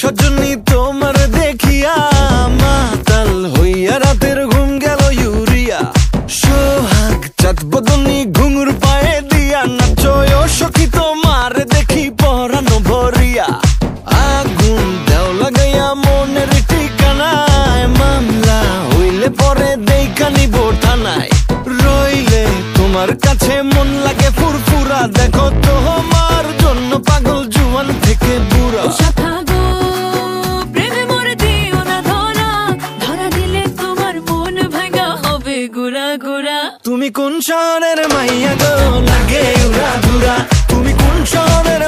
সজনী তোমার দেখিয়া মাতাল হইয়া রাতের ঘুম গেল ইউরিয়া। সোহাগ চাঁদ বদনী ঘুঙুর পায়ে দিয়া নাচয় সখী তোমার দেখি পরানো ভরিয়া। আগুন দেও লাগাইয়া মনের ঠিকানায়, মামলা হইলে পরে দেখা নিব থানায়। রইলে তোমার কাছে মন লাগে ফুরফুরা, দেখো তোমার জন্য পাগল জুয়ান থেকে বুড়া। তুমি কোন শহরের মাইয়া গো লাগে উড়া ধুরা, তুমি কোন শহরের